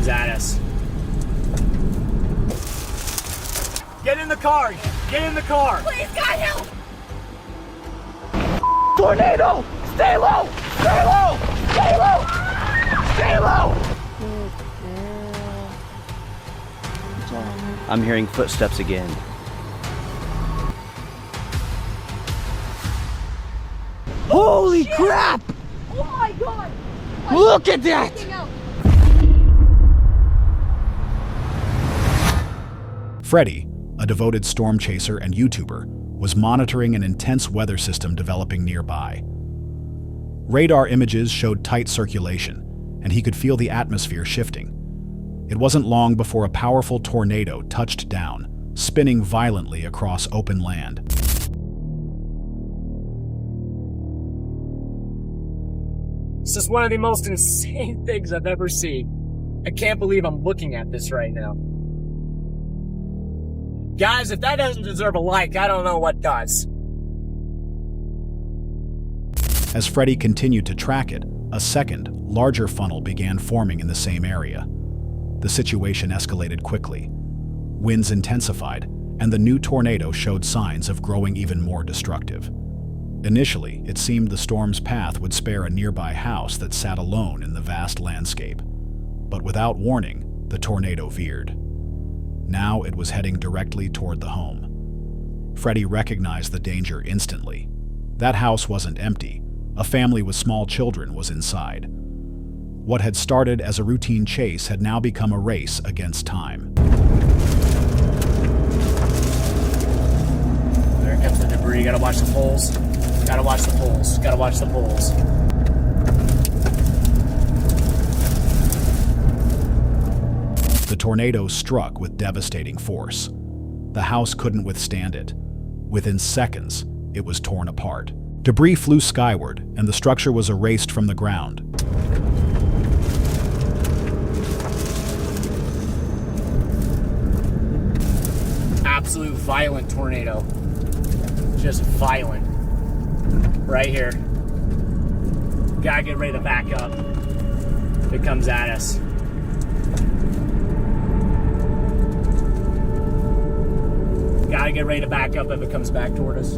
at us. Get in the car! Get in the car! Please, God, help! Tornado! Stay low! Stay low! Stay low! Stay low! I'm hearing footsteps again. Holy crap! Oh my God! Look at that! Freddy, a devoted storm chaser and YouTuber, was monitoring an intense weather system developing nearby. Radar images showed tight circulation, and he could feel the atmosphere shifting. It wasn't long before a powerful tornado touched down, spinning violently across open land. This is one of the most insane things I've ever seen. I can't believe I'm looking at this right now. Guys, if that doesn't deserve a like, I don't know what does. As Freddy continued to track it, a second, larger funnel began forming in the same area. The situation escalated quickly. Winds intensified, and the new tornado showed signs of growing even more destructive. Initially, it seemed the storm's path would spare a nearby house that sat alone in the vast landscape. But without warning, the tornado veered. Now it was heading directly toward the home. Freddy recognized the danger instantly. That house wasn't empty. A family with small children was inside. What had started as a routine chase had now become a race against time. There comes the debris. Gotta watch the poles. Gotta watch the poles. Gotta watch the poles. The tornado struck with devastating force. The house couldn't withstand it. Within seconds, it was torn apart. Debris flew skyward, and the structure was erased from the ground. Absolute violent tornado. Just violent. Right here. Gotta get ready to back up. It comes at us. Gotta get ready to back up if it comes back toward us.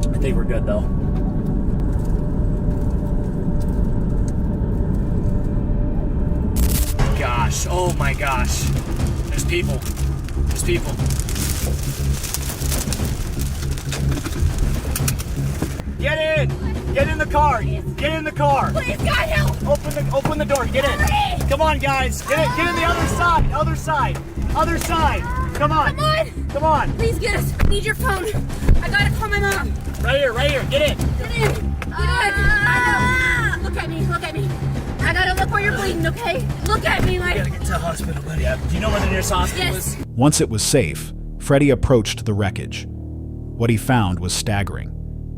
I think we're good though. Gosh, oh my gosh. There's people. There's people. Get in! Get in the car! Get in the car! Please, God, help! Open the door, get in! Hurry! Come on, guys! Get in the other side! Other side! Other side! Come on! Come on! Come on! Please get us. I need your phone. I gotta call my mom. Right here, get in! Get in! I know. Look at me, look at me. I gotta look where you're bleeding, okay? Look at me like... We gotta get to the hospital, buddy. Do you know where the nearest hospital Yes. is? Once it was safe, Freddy approached the wreckage. What he found was staggering.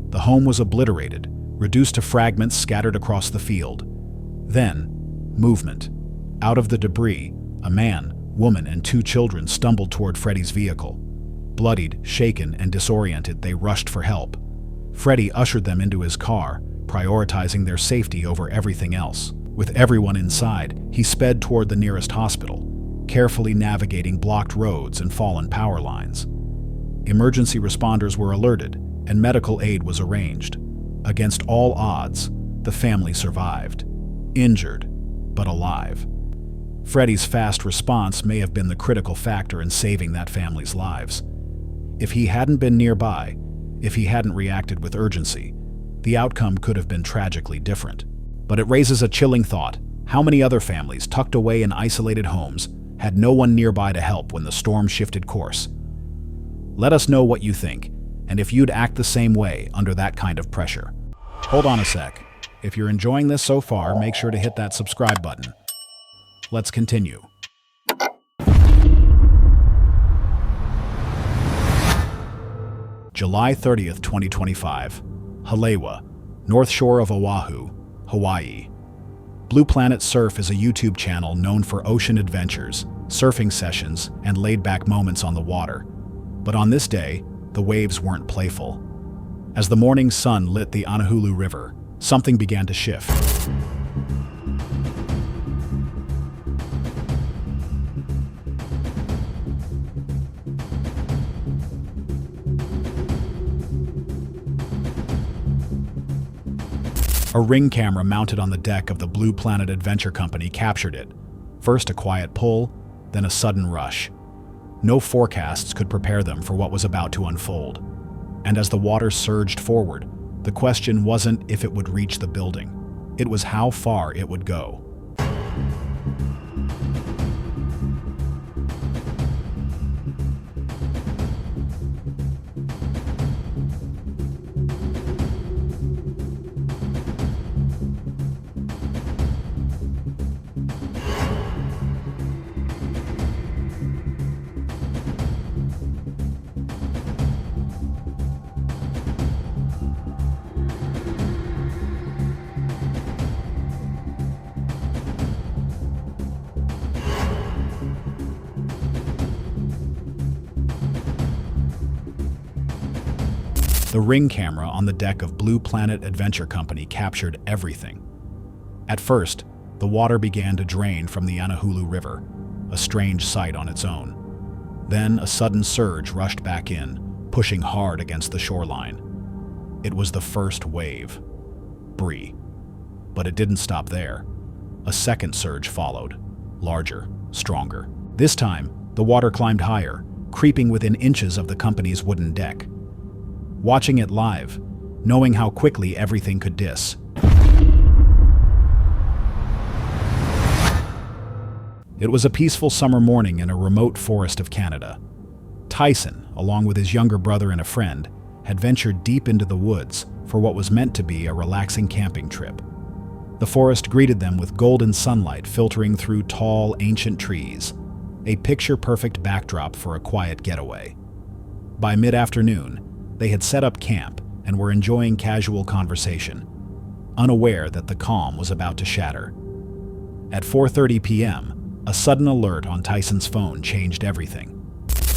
The home was obliterated, reduced to fragments scattered across the field. Then, movement. Out of the debris, a man, woman, and 2 children stumbled toward Freddy's vehicle. Bloodied, shaken, and disoriented, they rushed for help. Freddy ushered them into his car, prioritizing their safety over everything else. With everyone inside, he sped toward the nearest hospital, carefully navigating blocked roads and fallen power lines. Emergency responders were alerted, and medical aid was arranged. Against all odds, the family survived. Injured, but alive. Freddy's fast response may have been the critical factor in saving that family's lives. If he hadn't been nearby, if he hadn't reacted with urgency, the outcome could have been tragically different. But it raises a chilling thought. How many other families tucked away in isolated homes had no one nearby to help when the storm shifted course? Let us know what you think, and if you'd act the same way under that kind of pressure. Hold on a sec. If you're enjoying this so far, make sure to hit that subscribe button. Let's continue. July 30th, 2025. Halewa, North Shore of Oahu, Hawaii. Blue Planet Surf is a YouTube channel known for ocean adventures, surfing sessions, and laid-back moments on the water. But on this day, the waves weren't playful. As the morning sun lit the Anahulu River, something began to shift. A ring camera mounted on the deck of the Blue Planet Adventure Company captured it. First a quiet pull, then a sudden rush. No forecasts could prepare them for what was about to unfold. And as the water surged forward, the question wasn't if it would reach the building. It was how far it would go. The ring camera on the deck of Blue Planet Adventure Company captured everything. At first, the water began to drain from the Anahulu River, a strange sight on its own. Then a sudden surge rushed back in, pushing hard against the shoreline. It was the first wave. Bree. But it didn't stop there. A second surge followed, larger, stronger. This time, the water climbed higher, creeping within inches of the company's wooden deck. Watching it live, knowing how quickly everything could dis. It was a peaceful summer morning in a remote forest of Canada. Tyson, along with his younger brother and a friend, had ventured deep into the woods for what was meant to be a relaxing camping trip. The forest greeted them with golden sunlight filtering through tall, ancient trees, a picture-perfect backdrop for a quiet getaway. By mid-afternoon, they had set up camp and were enjoying casual conversation, unaware that the calm was about to shatter. At 4:30 p.m., a sudden alert on Tyson's phone changed everything.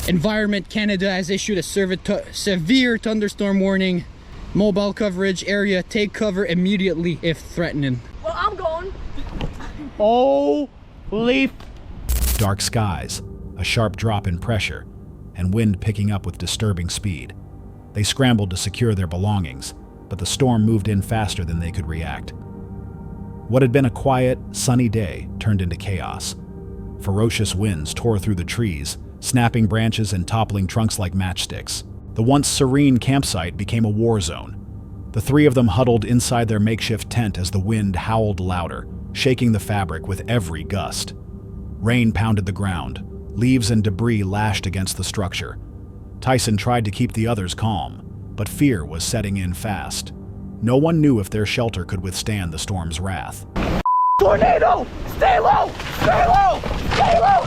Environment Canada has issued a severe thunderstorm warning. Mobile coverage area, take cover immediately if threatening. Well, I'm going. Holy Dark skies, a sharp drop in pressure, and wind picking up with disturbing speed. They scrambled to secure their belongings, but the storm moved in faster than they could react. What had been a quiet, sunny day turned into chaos. Ferocious winds tore through the trees, snapping branches and toppling trunks like matchsticks. The once serene campsite became a war zone. The three of them huddled inside their makeshift tent as the wind howled louder, shaking the fabric with every gust. Rain pounded the ground. Leaves and debris lashed against the structure. Tyson tried to keep the others calm, but fear was setting in fast. No one knew if their shelter could withstand the storm's wrath. Tornado! Stay low! Stay low! Stay low!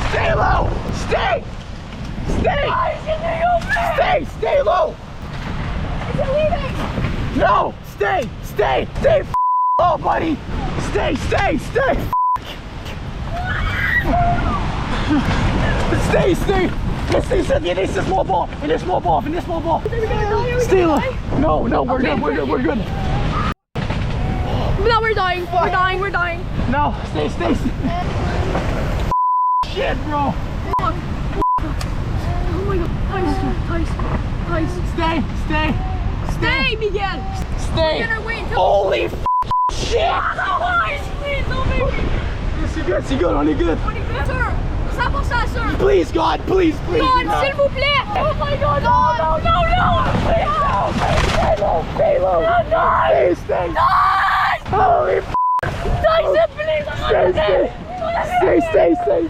Stay low! Stay! Stay! Stay! Stay low! Is it leaving? No! Stay! Stay! Stay! Low, buddy! Stay! Stay! Stay! Stay! Stay! In this small ball! In this small ball! In this small ball! Stay low! No! No! We're good! We're good! We're good! No, we're dying. We're dying. We're dying. No! Stay! Stay! Shit, bro! Oh my god. Tice. Stay! Stay! Stay, Miguel. Stay! We're gonna wait. Holy shit! Tice, please don't make me. C'est good, on est good. Sir, 100%, sir. Please, God, please, please. God, s'il vous plaît. Oh my god. No. Stay low, stay low. No. Stay. Tice. Holy Tice, please.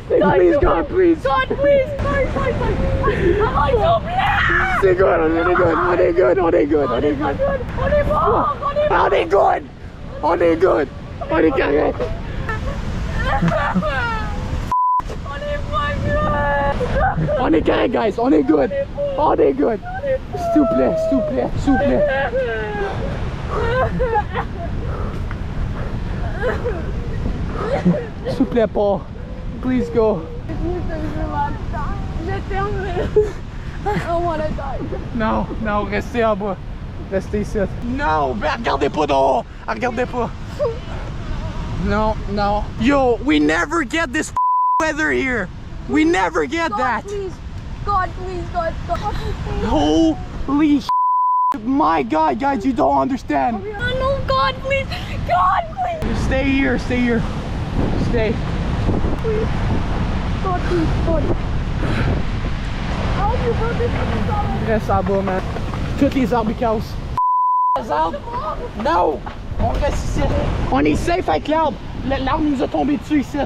Stay. Please, God, please. God, please. Tice. S'il vous plaît. C'est good, on est good. On est bon. On est good. On est carré. On est carré, guys. On est good. S'il vous plaît. S'il vous plaît, Paul. Please go. J'ai terminé. I don't wanna die. Non, restez en bas. Restez ici. Non, mais regardez pas dehors. Regardez pas. No, no. Yo, we never get this weather here. We never get God, that. please. God, please. God, please. Holy my God, guys, you don't understand. Oh, no, God, please. God, please. Stay here, stay here. Stay. Please. God, please. God. I hope you brought this up. Reste à bas, man. Toutes les arbres cassent. Les arbres? No! On reste ici. On est safe avec l'arbre. L'arbre nous a tombé dessus ici.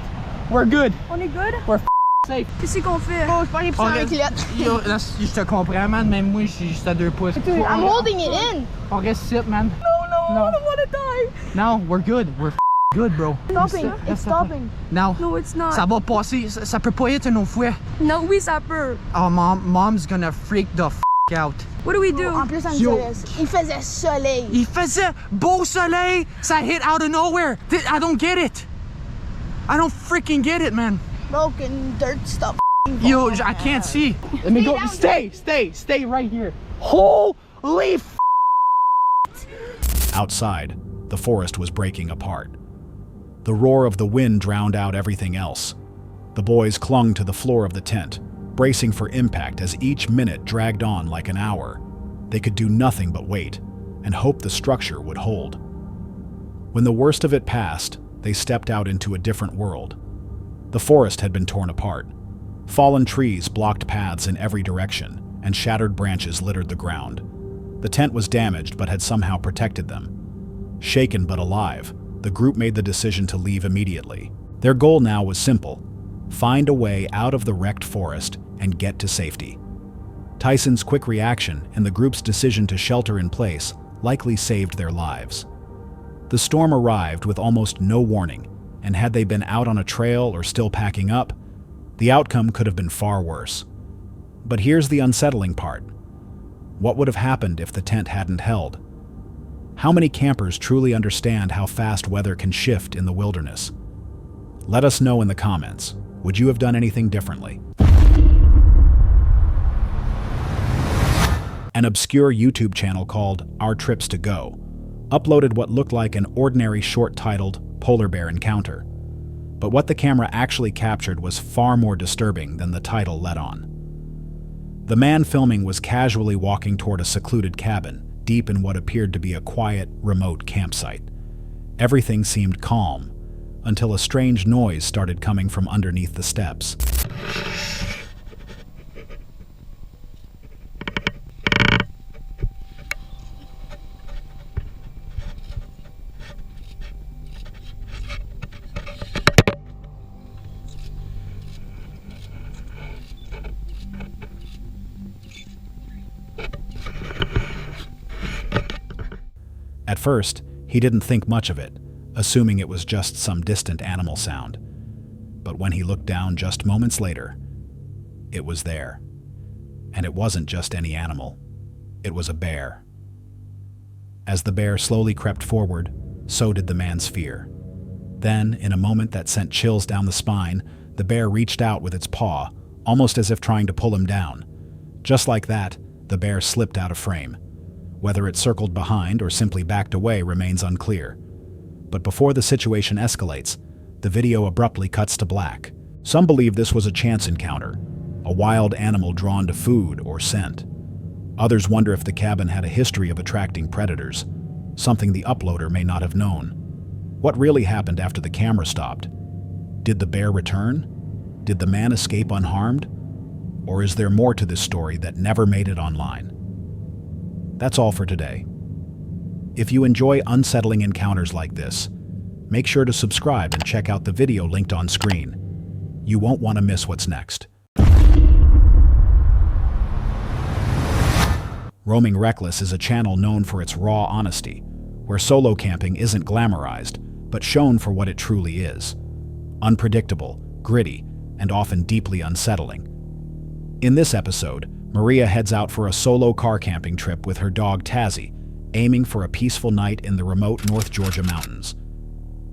We're good. On est good? We're safe. Qu'est-ce qu'on fait? Oh, je peux aller On avec reste... les Yo, là, je te comprends, man. Même moi, je suis juste à 2 pouces. I'm holding it in. On reste ici, man. No, No. I don't want to die. No, we're good. We're good, bro. Stopping. It's stopping. No. No, it's not. Ça va passer. Ça peut pas être une autre fois. No, oui, ça peut. Oh, mom's gonna freak the out. What do we do? En plus, Yo. il faisait soleil. Il faisait beau soleil. Ça hit out of nowhere. I don't get it. I don't freaking get it, man. Broken dirt stuff. Yo, I can't see. Let me go. Stay right here. Holy Outside, the forest was breaking apart. The roar of the wind drowned out everything else. The boys clung to the floor of the tent, bracing for impact as each minute dragged on like an hour. They could do nothing but wait and hope the structure would hold. When the worst of it passed, they stepped out into a different world. The forest had been torn apart. Fallen trees blocked paths in every direction, and shattered branches littered the ground. The tent was damaged but had somehow protected them. Shaken but alive, the group made the decision to leave immediately. Their goal now was simple: find a way out of the wrecked forest and get to safety. Tyson's quick reaction and the group's decision to shelter in place likely saved their lives. The storm arrived with almost no warning, and had they been out on a trail or still packing up, the outcome could have been far worse. But here's the unsettling part. What would have happened if the tent hadn't held? How many campers truly understand how fast weather can shift in the wilderness? Let us know in the comments. Would you have done anything differently? An obscure YouTube channel called Our Trips to Go uploaded what looked like an ordinary short titled Polar Bear Encounter. But what the camera actually captured was far more disturbing than the title let on. The man filming was casually walking toward a secluded cabin, deep in what appeared to be a quiet, remote campsite. Everything seemed calm, until a strange noise started coming from underneath the steps. At first, he didn't think much of it, assuming it was just some distant animal sound. But when he looked down just moments later, it was there. And it wasn't just any animal. It was a bear. As the bear slowly crept forward, so did the man's fear. Then, in a moment that sent chills down the spine, the bear reached out with its paw, almost as if trying to pull him down. Just like that, the bear slipped out of frame. Whether it circled behind or simply backed away remains unclear. But before the situation escalates, the video abruptly cuts to black. Some believe this was a chance encounter, a wild animal drawn to food or scent. Others wonder if the cabin had a history of attracting predators, something the uploader may not have known. What really happened after the camera stopped? Did the bear return? Did the man escape unharmed? Or is there more to this story that never made it online? That's all for today. If you enjoy unsettling encounters like this, make sure to subscribe and check out the video linked on screen. You won't want to miss what's next. Roaming Reckless is a channel known for its raw honesty, where solo camping isn't glamorized, but shown for what it truly is: unpredictable, gritty, and often deeply unsettling. In this episode, Maria heads out for a solo car camping trip with her dog Tazzy, aiming for a peaceful night in the remote North Georgia mountains.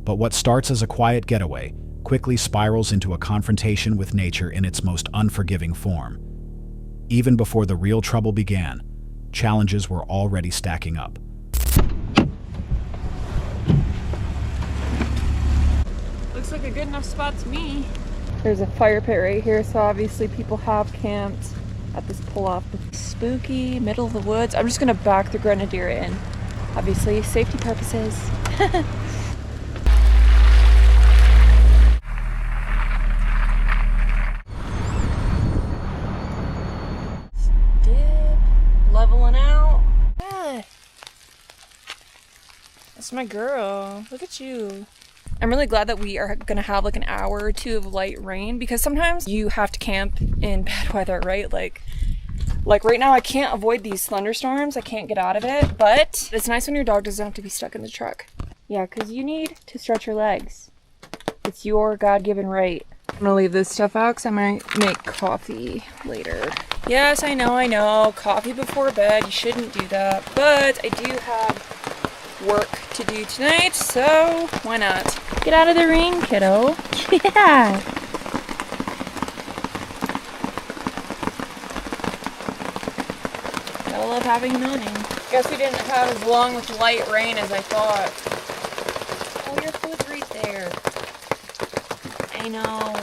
But what starts as a quiet getaway quickly spirals into a confrontation with nature in its most unforgiving form. Even before the real trouble began, challenges were already stacking up. Looks like a good enough spot to me. There's a fire pit right here, so obviously people have camped at this pull-off. Spooky, middle of the woods. I'm just gonna back the Grenadier in. Obviously, safety purposes. Dip, leveling out. Yeah. That's my girl. Look at you. I'm really glad that we are gonna have like an hour or two of light rain, because sometimes you have to camp in bad weather, right? Like right now I can't avoid these thunderstorms. I can't get out of it, but it's nice when your dog doesn't have to be stuck in the truck. Yeah, because you need to stretch your legs. It's your God-given right. I'm gonna leave this stuff out because I might make coffee later. Yes, I know. Coffee before bed. You shouldn't do that. But I do have work to do tonight, so why not? Get out of the rain, kiddo. Yeah. Gotta love having humility. Guess we didn't have as long with light rain as I thought. Oh, your food's right there. I know.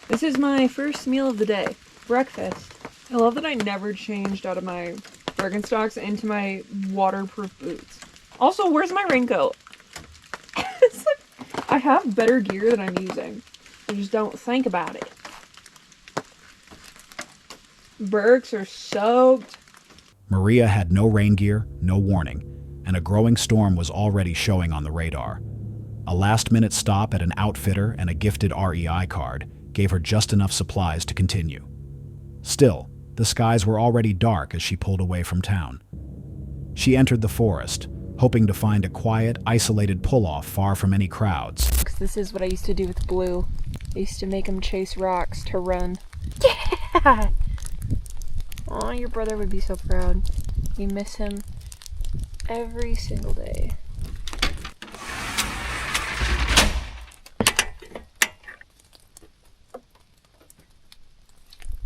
This is my first meal of the day. Breakfast. I love that I never changed out of my Birkenstocks into my waterproof boots. Also, where's my raincoat? It's like, I have better gear than I'm using. I just don't think about it. Birks are soaked. Maria had no rain gear, no warning, and a growing storm was already showing on the radar. A last-minute stop at an outfitter and a gifted REI card gave her just enough supplies to continue. Still, the skies were already dark as she pulled away from town. She entered the forest, hoping to find a quiet, isolated pull-off far from any crowds. This is what I used to do with Blue. I used to make him chase rocks to run. Yeah! Aw, your brother would be so proud. We miss him every single day.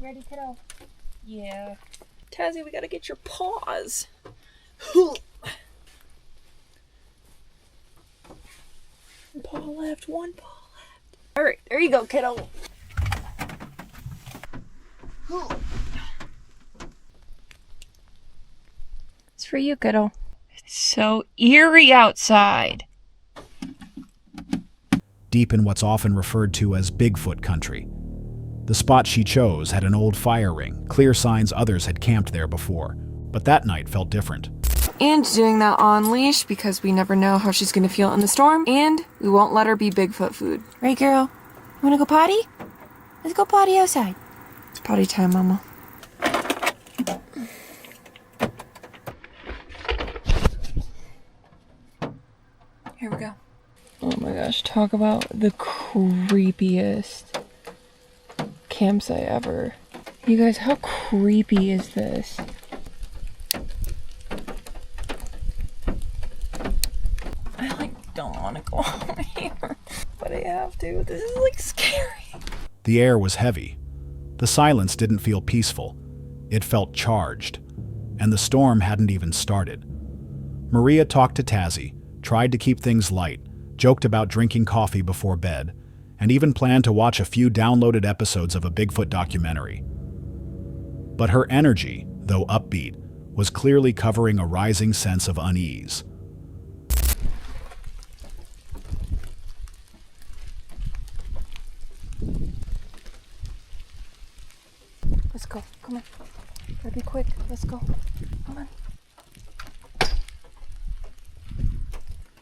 Ready, kiddo? Yeah. Tazzy, we gotta get your paws. One paw left, one paw left. Alright, there you go, kiddo. It's for you, kiddo. It's so eerie outside. Deep in what's often referred to as Bigfoot country, the spot she chose had an old fire ring, clear signs others had camped there before. But that night felt different. And doing that on leash because we never know how she's gonna feel in the storm, and we won't let her be Bigfoot food. Right, girl? You wanna go potty? Let's go potty outside. It's potty time, Mama. Here we go. Oh my gosh, talk about the creepiest campsite ever. You guys, how creepy is this? Don't want to go home here, but I have to. This is like scary. The air was heavy. The silence didn't feel peaceful. It felt charged. And the storm hadn't even started. Maria talked to Tazzy, tried to keep things light, joked about drinking coffee before bed, and even planned to watch a few downloaded episodes of a Bigfoot documentary. But her energy, though upbeat, was clearly covering a rising sense of unease. Let's go. Come on. Gotta be quick. Let's go. Come on.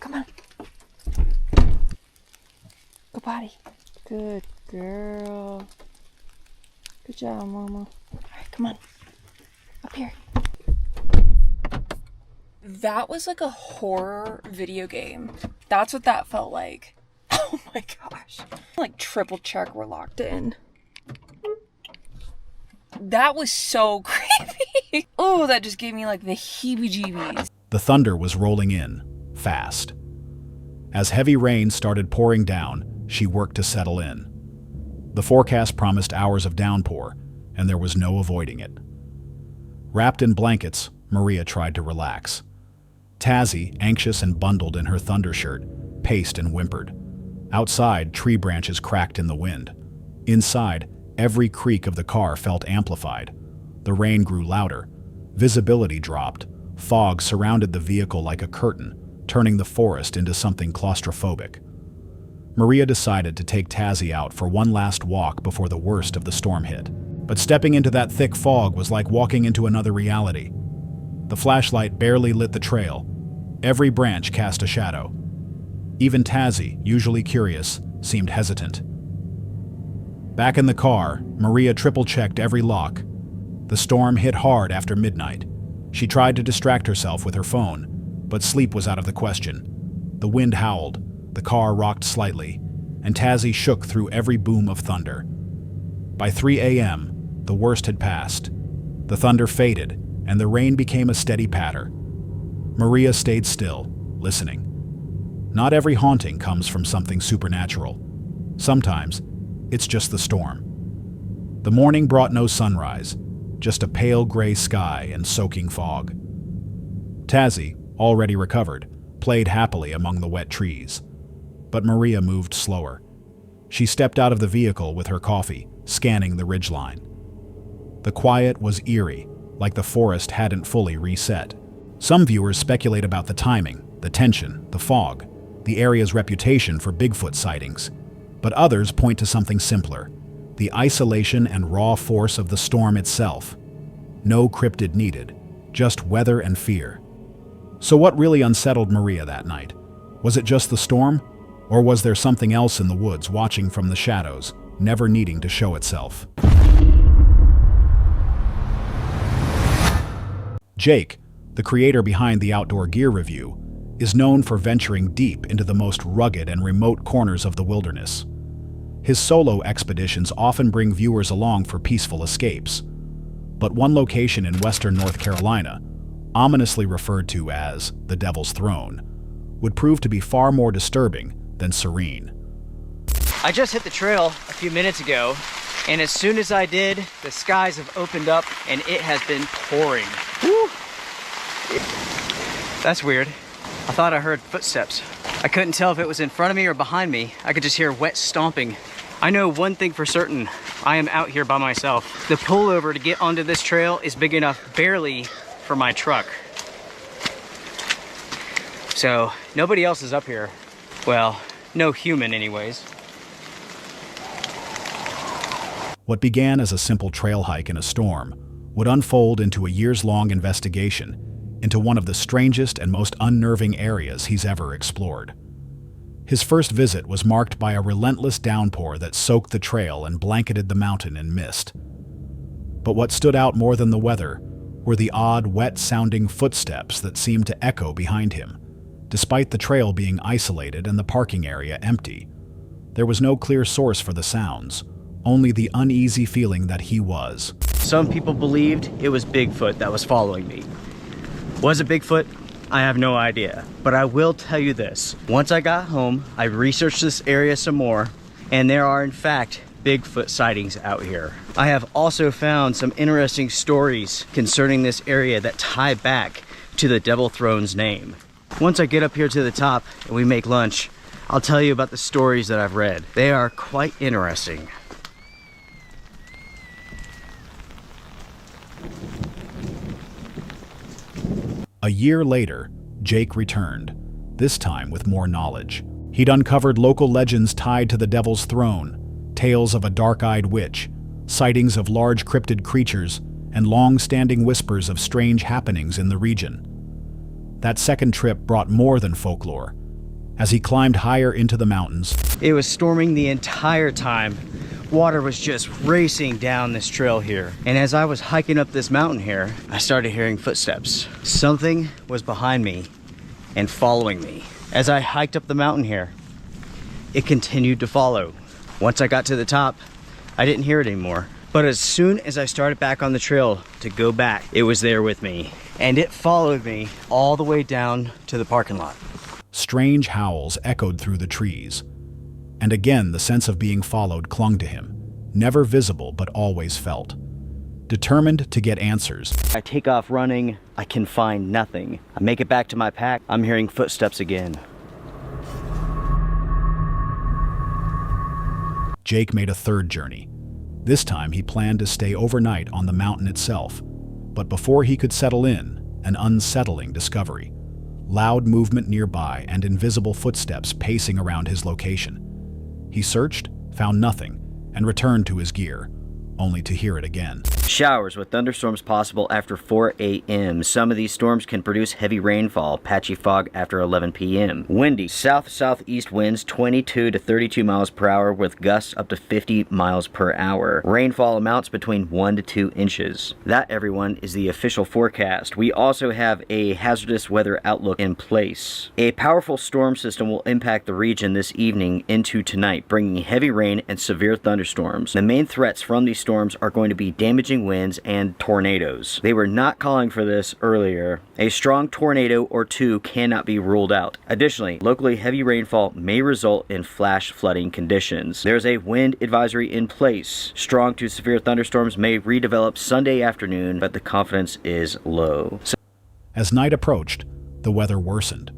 Come on. Go potty. Good girl. Good job, Mama. Alright, come on. Up here. That was like a horror video game. That's what that felt like. Oh my gosh. Like triple check we're locked in. That was so creepy. Oh, that just gave me like the heebie-jeebies. The thunder was rolling in, fast. As heavy rain started pouring down, she worked to settle in. The forecast promised hours of downpour, and there was no avoiding it. Wrapped in blankets, Maria tried to relax. Tazzy, anxious and bundled in her thunder shirt, paced and whimpered. Outside, tree branches cracked in the wind. Inside, every creak of the car felt amplified. The rain grew louder. Visibility dropped. Fog surrounded the vehicle like a curtain, turning the forest into something claustrophobic. Maria decided to take Tazzy out for one last walk before the worst of the storm hit. But stepping into that thick fog was like walking into another reality. The flashlight barely lit the trail. Every branch cast a shadow. Even Tazzy, usually curious, seemed hesitant. Back in the car, Maria triple-checked every lock. The storm hit hard after midnight. She tried to distract herself with her phone, but sleep was out of the question. The wind howled, the car rocked slightly, and Tazzy shook through every boom of thunder. By 3 a.m., the worst had passed. The thunder faded, and the rain became a steady patter. Maria stayed still, listening. Not every haunting comes from something supernatural. Sometimes, it's just the storm. The morning brought no sunrise, just a pale gray sky and soaking fog. Tazzy, already recovered, played happily among the wet trees. But Maria moved slower. She stepped out of the vehicle with her coffee, scanning the ridgeline. The quiet was eerie, like the forest hadn't fully reset. Some viewers speculate about the timing, the tension, the fog, the area's reputation for Bigfoot sightings. But others point to something simpler: the isolation and raw force of the storm itself. No cryptid needed, just weather and fear. So what really unsettled Maria that night? Was it just the storm? Or was there something else in the woods watching from the shadows, never needing to show itself? Jake, the creator behind the Outdoor Gear Review, is known for venturing deep into the most rugged and remote corners of the wilderness. His solo expeditions often bring viewers along for peaceful escapes. But one location in western North Carolina, ominously referred to as the Devil's Throne, would prove to be far more disturbing than serene. I just hit the trail a few minutes ago, and as soon as I did, the skies have opened up and it has been pouring. Woo. That's weird. I thought I heard footsteps. I couldn't tell if it was in front of me or behind me. I could just hear wet stomping. I know one thing for certain: I am out here by myself. The pullover to get onto this trail is big enough barely for my truck. So nobody else is up here. Well, no human anyways. What began as a simple trail hike in a storm would unfold into a years-long investigation into one of the strangest and most unnerving areas he's ever explored. His first visit was marked by a relentless downpour that soaked the trail and blanketed the mountain in mist. But what stood out more than the weather were the odd, wet-sounding footsteps that seemed to echo behind him, despite the trail being isolated and the parking area empty. There was no clear source for the sounds, only the uneasy feeling that he was. Some people believed it was Bigfoot that was following me. Was it Bigfoot? I have no idea, but I will tell you this. Once I got home, I researched this area some more, and there are in fact Bigfoot sightings out here. I have also found some interesting stories concerning this area that tie back to the Devil Throne's name. Once I get up here to the top and we make lunch, I'll tell you about the stories that I've read. They are quite interesting. A year later, Jake returned, this time with more knowledge. He'd uncovered local legends tied to the Devil's Throne, tales of a dark-eyed witch, sightings of large cryptid creatures, and long-standing whispers of strange happenings in the region. That second trip brought more than folklore. As he climbed higher into the mountains, it was storming the entire time. Water was just racing down this trail here. And as I was hiking up this mountain here, I started hearing footsteps. Something was behind me and following me. As I hiked up the mountain here, it continued to follow. Once I got to the top, I didn't hear it anymore. But as soon as I started back on the trail to go back, it was there with me. And it followed me all the way down to the parking lot. Strange howls echoed through the trees. And again, the sense of being followed clung to him, never visible but always felt. Determined to get answers, I take off running, I can find nothing. I make it back to my pack, I'm hearing footsteps again. Jake made a third journey. This time he planned to stay overnight on the mountain itself. But before he could settle in, an unsettling discovery. Loud movement nearby and invisible footsteps pacing around his location. He searched, found nothing, and returned to his gear, only to hear it again. Showers with thunderstorms possible after 4 a.m. Some of these storms can produce heavy rainfall, patchy fog after 11 p.m. Windy, south-southeast winds 22 to 32 miles per hour with gusts up to 50 miles per hour. Rainfall amounts between 1 to 2 inches. That, everyone, is the official forecast. We also have a hazardous weather outlook in place. A powerful storm system will impact the region this evening into tonight, bringing heavy rain and severe thunderstorms. The main threats from these storms are going to be damaging winds and tornadoes. They were not calling for this earlier. A strong tornado or two cannot be ruled out. Additionally, locally heavy rainfall may result in flash flooding conditions. There's a wind advisory in place. Strong to severe thunderstorms may redevelop Sunday afternoon, but the confidence is low. As night approached, the weather worsened.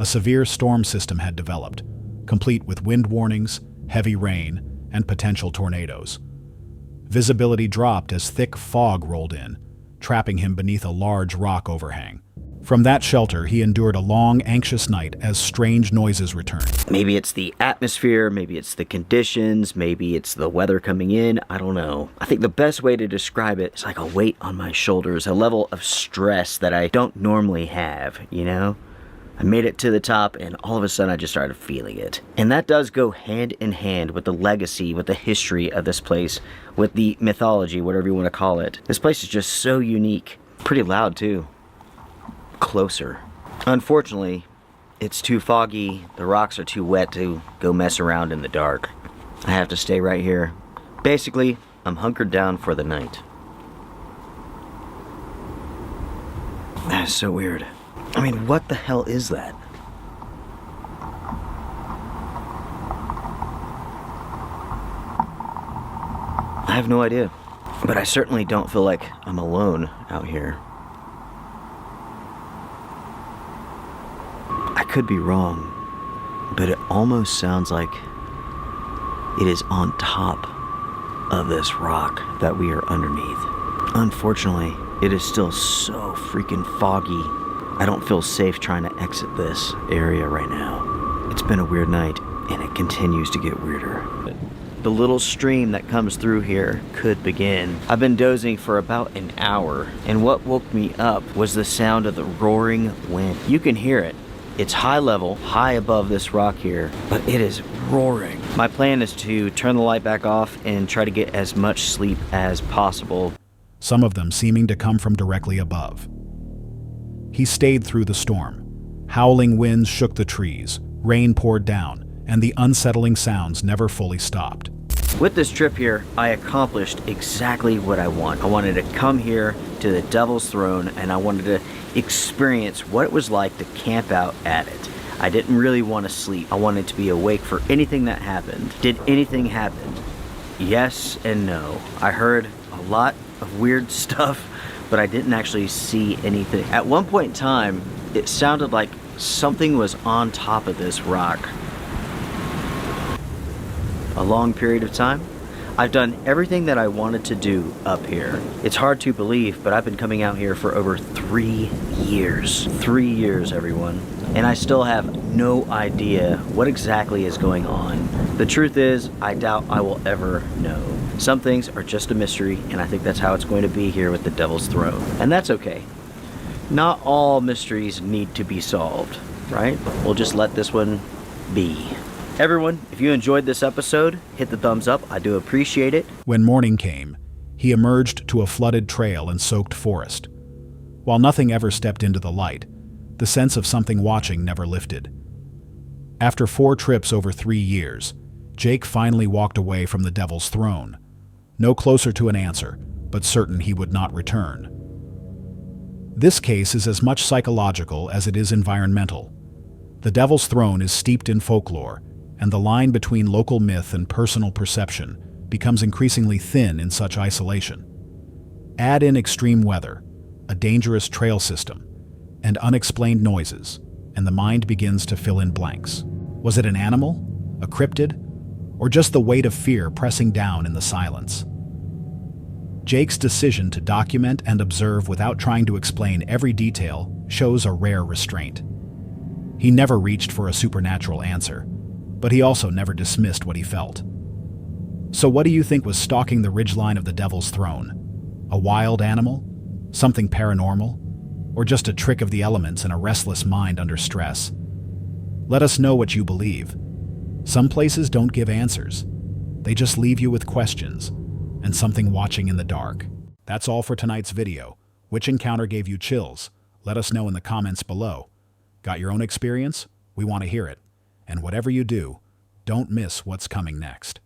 A severe storm system had developed, complete with wind warnings, heavy rain, and potential tornadoes. Visibility dropped as thick fog rolled in, trapping him beneath a large rock overhang. From that shelter, he endured a long, anxious night as strange noises returned. Maybe it's the atmosphere, maybe it's the conditions, maybe it's the weather coming in, I don't know. I think the best way to describe it is like a weight on my shoulders, a level of stress that I don't normally have, you know? I made it to the top and all of a sudden I just started feeling it. And that does go hand in hand with the legacy, with the history of this place, with the mythology, whatever you want to call it. This place is just so unique. Pretty loud too. Closer. Unfortunately, it's too foggy, the rocks are too wet to go mess around in the dark. I have to stay right here. Basically, I'm hunkered down for the night. That is so weird. I mean, what the hell is that? I have no idea. But I certainly don't feel like I'm alone out here. I could be wrong, but it almost sounds like it is on top of this rock that we are underneath. Unfortunately, it is still so freaking foggy. I don't feel safe trying to exit this area right now. It's been a weird night, and it continues to get weirder. The little stream that comes through here could begin. I've been dozing for about an hour, and what woke me up was the sound of the roaring wind. You can hear it. It's high level, high above this rock here, but it is roaring. My plan is to turn the light back off and try to get as much sleep as possible. Some of them seeming to come from directly above. He stayed through the storm. Howling winds shook the trees, rain poured down, and the unsettling sounds never fully stopped. With this trip here, I accomplished exactly what I want. I wanted to come here to the Devil's Throne, and I wanted to experience what it was like to camp out at it. I didn't really want to sleep. I wanted to be awake for anything that happened. Did anything happen? Yes and no. I heard a lot of weird stuff, but I didn't actually see anything. At one point in time, it sounded like something was on top of this rock. A long period of time, I've done everything that I wanted to do up here. It's hard to believe, but I've been coming out here for over 3 years. 3 years, everyone. And I still have no idea what exactly is going on. The truth is, I doubt I will ever know. Some things are just a mystery, and I think that's how it's going to be here with the Devil's Throne. And that's okay. Not all mysteries need to be solved, right? We'll just let this one be. Everyone, if you enjoyed this episode, hit the thumbs up. I do appreciate it. When morning came, he emerged to a flooded trail and soaked forest. While nothing ever stepped into the light, the sense of something watching never lifted. After 4 trips over 3 years, Jake finally walked away from the Devil's Throne. No closer to an answer, but certain he would not return. This case is as much psychological as it is environmental. The Devil's Throne is steeped in folklore, and the line between local myth and personal perception becomes increasingly thin in such isolation. Add in extreme weather, a dangerous trail system, and unexplained noises, and the mind begins to fill in blanks. Was it an animal, a cryptid, or just the weight of fear pressing down in the silence? Jake's decision to document and observe without trying to explain every detail shows a rare restraint. He never reached for a supernatural answer, but he also never dismissed what he felt. So what do you think was stalking the ridgeline of the Devil's Throne? A wild animal? Something paranormal? Or just a trick of the elements and a restless mind under stress? Let us know what you believe. Some places don't give answers. They just leave you with questions and something watching in the dark. That's all for tonight's video. Which encounter gave you chills? Let us know in the comments below. Got your own experience? We want to hear it. And whatever you do, don't miss what's coming next.